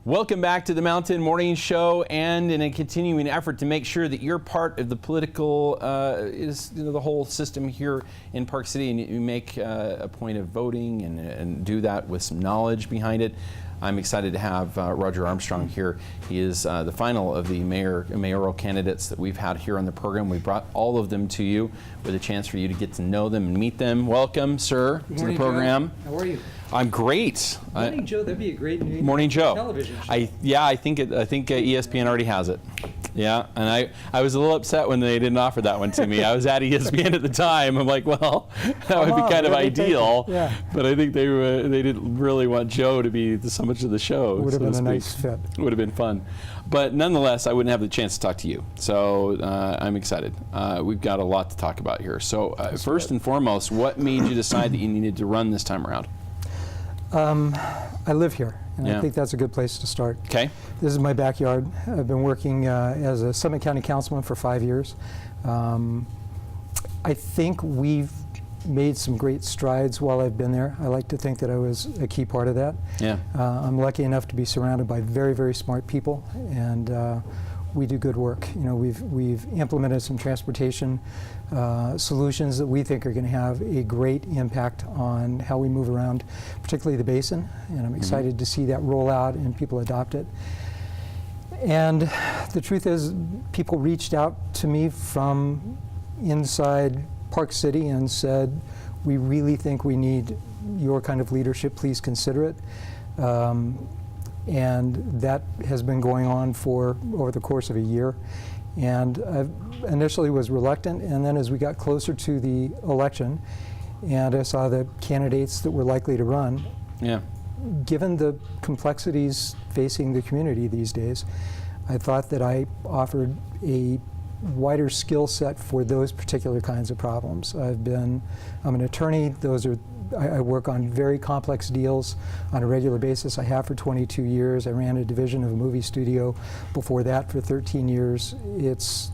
Welcome back to the Mountain Morning Show, and in a continuing effort to make sure that you're part of the political, the whole system here in Park City, and you make a point of voting and do that with some knowledge behind it. I'm excited to have Roger Armstrong here. He is the final of the mayoral candidates that we've had here on the program. We brought all of them to you with a chance for you to get to know them and meet them. Welcome, sir, to the program. Joe. How are you? I'm great. Morning Joe, that'd be a great new Morning Joe. television show. I think ESPN already has it. Yeah, and I was a little upset when they didn't offer that one to me. I was at ESPN at the time. I'm like, well, that would be kind of ideal. Yeah. But I think they didn't really want Joe to be so much of the show. Would have been a nice fit. Would have been fun. But nonetheless, I wouldn't have the chance to talk to you. So I'm excited. We've got a lot to talk about here. So first and foremost, what made you decide that you needed to run this time around? I live here, and I think that's a good place to start. Okay. This is my backyard. I've been working as a Summit County councilman for 5 years. I think we've made some great strides while I've been there. I like to think that I was a key part of that. Yeah. I'm lucky enough to be surrounded by very, very smart people, and we do good work. You know, we've implemented some transportation solutions that we think are going to have a great impact on how we move around, particularly the basin. And I'm excited to see that roll out and people adopt it. And the truth is, people reached out to me from inside Park City and said, we really think we need your kind of leadership, please consider it. And that has been going on for over the course of a year. And I initially was reluctant, and then as we got closer to the election and I saw the candidates that were likely to run, given the complexities facing the community these days, I thought that I offered a wider skill set for those particular kinds of problems. I'm an attorney. I work on very complex deals on a regular basis. I have for 22 years. I ran a division of a movie studio before that for 13 years. It's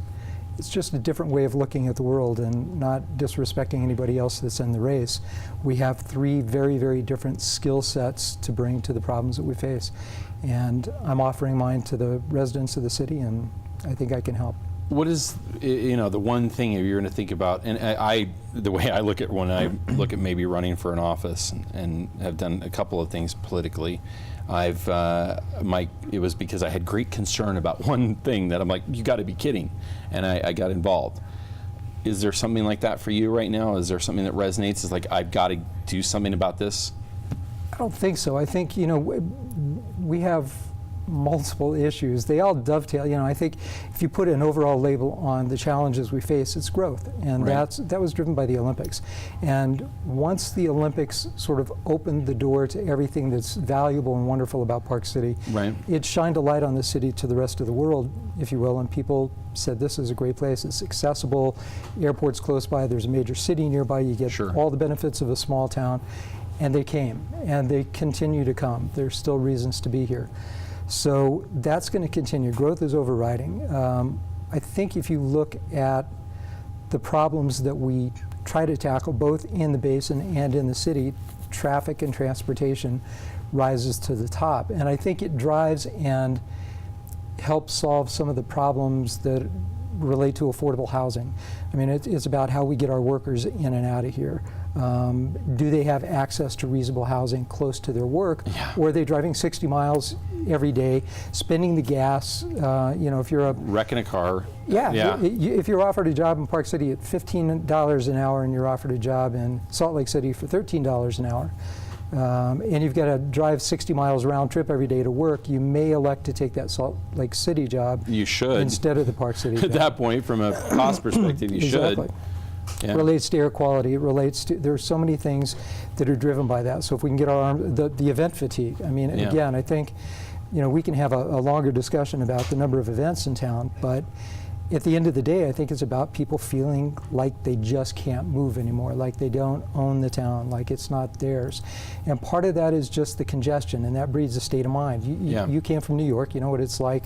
just a different way of looking at the world, and not disrespecting anybody else that's in the race. We have three very, very different skill sets to bring to the problems that we face. And I'm offering mine to the residents of the city, and I think I can help. What is, the one thing you're going to think about, and the way I look at when I look at maybe running for an office and have done a couple of things politically, it was because I had great concern about one thing that I'm like, you got to be kidding, and I got involved. Is there something like that for you right now? Is there something that resonates? Is like, I've got to do something about this? I don't think so. I think, we have multiple issues. They all dovetail. I think if you put an overall label on the challenges we face, it's growth, and that was driven by the Olympics. And once the Olympics sort of opened the door to everything that's valuable and wonderful about Park City, it shined a light on the city to the rest of the world, if you will, and people said, this is a great place, it's accessible, airport's close by, there's a major city nearby, you get all the benefits of a small town. And they came, and they continue to come. There's still reasons to be here. So that's going to continue. Growth is overriding. I think if you look at the problems that we try to tackle, both in the basin and in the city, traffic and transportation rises to the top. And I think it drives and helps solve some of the problems that relate to affordable housing. I mean, it's about how we get our workers in and out of here. Do they have access to reasonable housing close to their work, or are they driving 60 miles every day, spending the gas? If you're wrecking a car. If you're offered a job in Park City at $15 an hour and you're offered a job in Salt Lake City for $13 an hour, and you've got to drive 60 miles round trip every day to work, you may elect to take that Salt Lake City job. You should. Instead of the Park City job. At that point, from a cost perspective, you should. It relates to air quality. It relates to, there are so many things that are driven by that. So if we can get the event fatigue. I mean, again, I think, we can have a longer discussion about the number of events in town, but at the end of the day, I think it's about people feeling like they just can't move anymore, like they don't own the town, like it's not theirs. And part of that is just the congestion, and that breeds a state of mind. You came from New York, you know what it's like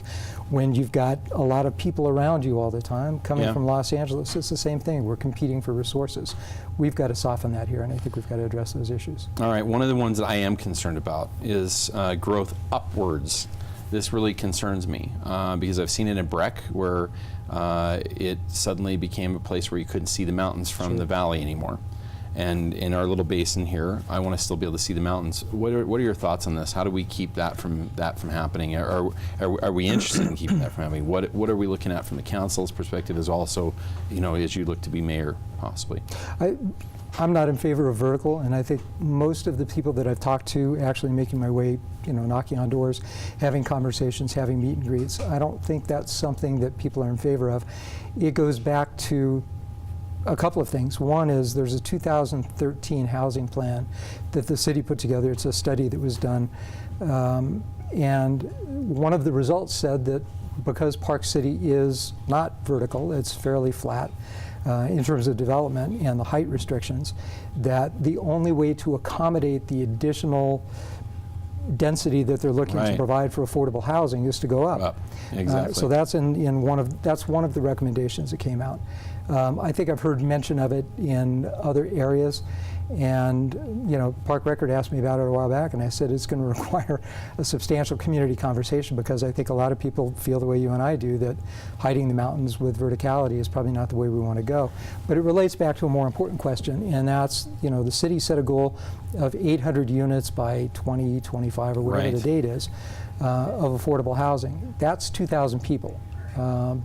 when you've got a lot of people around you all the time. Coming from Los Angeles, it's the same thing. We're competing for resources. We've got to soften that here, and I think we've got to address those issues. All right, one of the ones that I am concerned about is growth upwards. this really concerns me because I've seen it in Breck where it suddenly became a place where you couldn't see the mountains from the valley anymore. And in our little basin here, I want to still be able to see the mountains. What are your thoughts on this? How do we keep that from happening? Are we interested in keeping that from happening? What are we looking at from the council's perspective, as also, as you look to be mayor, possibly? I'm not in favor of vertical, and I think most of the people that I've talked to, actually making my way, knocking on doors, having conversations, having meet and greets, I don't think that's something that people are in favor of. It goes back to a couple of things. One is there's a 2013 housing plan that the city put together. It's a study that was done, and one of the results said that because Park City is not vertical, it's fairly flat in terms of development and the height restrictions, that the only way to accommodate the additional density that they're looking to provide for affordable housing is to go up. Exactly. So that's that's one of the recommendations that came out. I think I've heard mention of it in other areas, and Park Record asked me about it a while back, and I said it's going to require a substantial community conversation, because I think a lot of people feel the way you and I do, that hiding the mountains with verticality is probably not the way we want to go. But it relates back to a more important question, and that's, the city set a goal of 800 units by 2025 or whatever the date is of affordable housing. That's 2,000 people.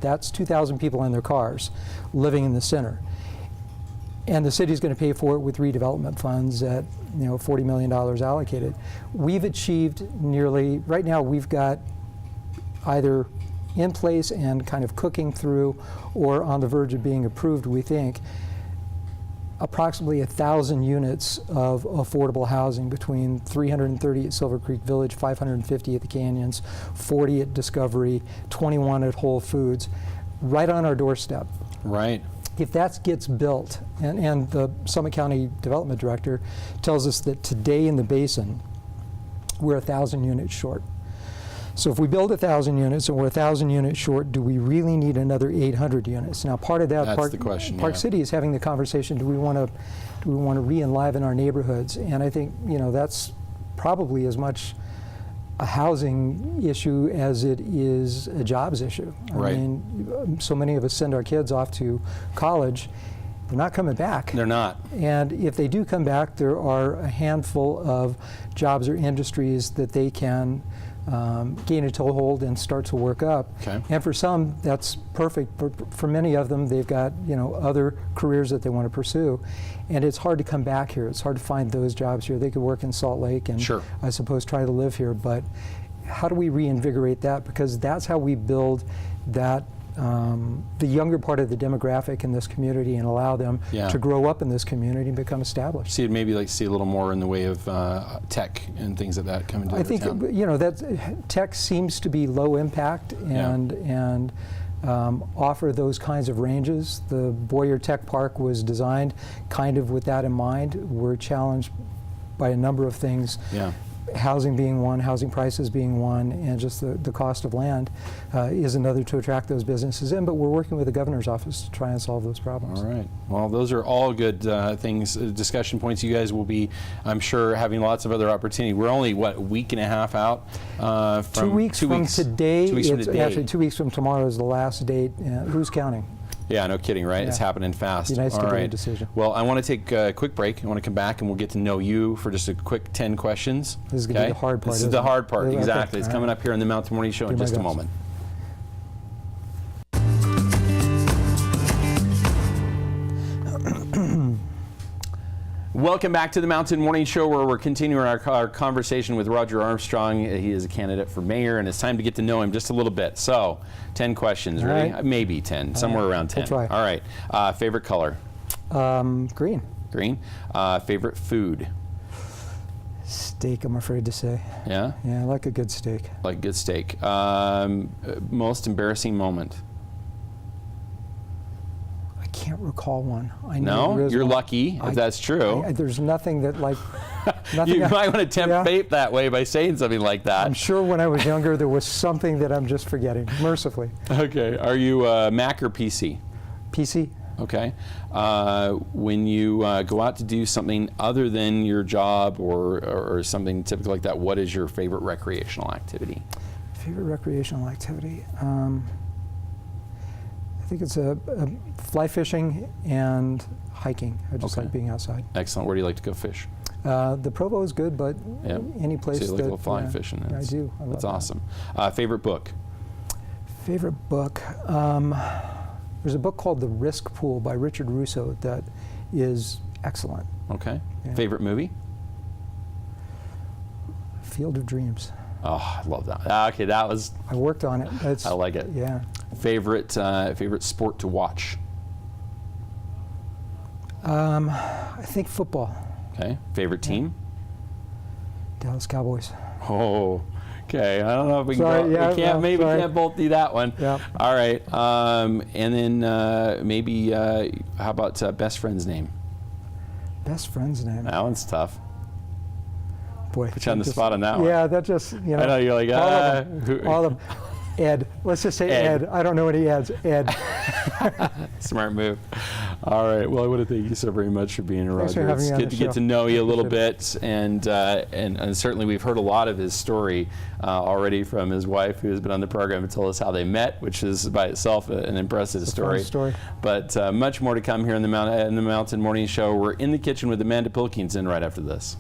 That's 2,000 people in their cars living in the center. And the city's going to pay for it with redevelopment funds at $40 million allocated. We've achieved nearly, right now we've got either in place and kind of cooking through or on the verge of being approved, we think, approximately 1,000 units of affordable housing, between 330 at Silver Creek Village, 550 at the Canyons, 40 at Discovery, 21 at Whole Foods, right on our doorstep. Right. If that gets built, and the Summit County Development Director tells us that today in the basin, we're 1,000 units short. So if we build 1,000 units and we're 1,000 units short, do we really need another 800 units? Now, part of that, that's the question, Park City is having the conversation: do we want to re-enliven our neighborhoods? And I think that's probably as much a housing issue as it is a jobs issue. I mean, so many of us send our kids off to college. They're not coming back. They're not. And if they do come back, there are a handful of jobs or industries that they can gain a toehold and start to work up. Okay. And for some, that's perfect. But for many of them, they've got other careers that they want to pursue, and it's hard to come back here. It's hard to find those jobs here. They could work in Salt Lake and I suppose try to live here, but how do we reinvigorate that? Because that's how we build that the younger part of the demographic in this community and allow them to grow up in this community and become established. See, maybe see a little more in the way of tech and things like that coming to I think town. that tech seems to be low impact and offer those kinds of ranges. The Boyer Tech Park was designed kind of with that in mind. We're challenged by a number of things. Housing being one, housing prices being one, and just the cost of land is another to attract those businesses in. But we're working with the governor's office to try and solve those problems. All right. Well, those are all good things, discussion points. You guys will be, I'm sure, having lots of other opportunity. We're only, what, a week and a half out? From 2 weeks from today. 2 weeks from today. Actually, 2 weeks from tomorrow is the last date. Who's counting? Yeah, no kidding, right? It's happening fast. Be nice to All get a right. decision. Well, I want to take a quick break. I want to come back and we'll get to know you for just a quick 10 questions. This is going to be the hard part. This is the hard part, Okay. exactly. It's coming up here on the Mountain Morning Show in just a moment. Welcome back to the Mountain Morning Show, where we're continuing our conversation with Roger Armstrong. He is a candidate for mayor, and it's time to get to know him just a little bit. So, 10 questions, ready? Right. Maybe 10, somewhere around 10. We'll try. All right. Favorite color? Green. Green. Favorite food? Steak, I'm afraid to say. Yeah? Yeah, I like a good steak. Like good steak. Most embarrassing moment? I can't recall one. I No? know You're lucky, if that's true. There's nothing that nothing. You might want to tempt fate that way by saying something like that. I'm sure when I was younger there was something that I'm just forgetting, mercifully. Okay. Are you Mac or PC? PC? Okay. When you go out to do something other than your job or something typical like that, what is your favorite recreational activity? Favorite recreational activity? I think it's a fly fishing and hiking. I just Okay. like being outside. Excellent. Where do you like to go fish? The Provo is good, but Yeah. any place So you like that to go fly fishing. I do. I love That's that. awesome. Favorite book? Favorite book? There's a book called The Risk Pool by Richard Russo that is excellent. Okay. Yeah. Favorite movie? Field of Dreams. Oh, I love that. Okay, that was. I worked on it. It's, I like it. Yeah. Favorite sport to watch? I think football. Okay. Favorite team? Dallas Cowboys. Oh, okay. I don't know if we can. Sorry, go, yeah, we can't. well, Maybe sorry. we can't both do that one. Yeah. All right. And then maybe how about best friend's name? Best friend's name. That one's tough. Boy. Put you on the just- spot on that one. Yeah, that just, you know. I know you're like, all of them. who- All of them. Ed. Let's just say Ed. Ed. I don't know any Eds. Ed. Smart move. All right. Well, I want to thank you so very much for being here, Thanks for Roger. having It's me on good the to get show. to know you a little Appreciate bit, and certainly we've heard a lot of his story already from his wife, who has been on the program, to tell us how they met, which is by itself an impressive It's a fun story. But much more to come here in the Mountain Morning Show. We're in the kitchen with Amanda Pilkington right after this.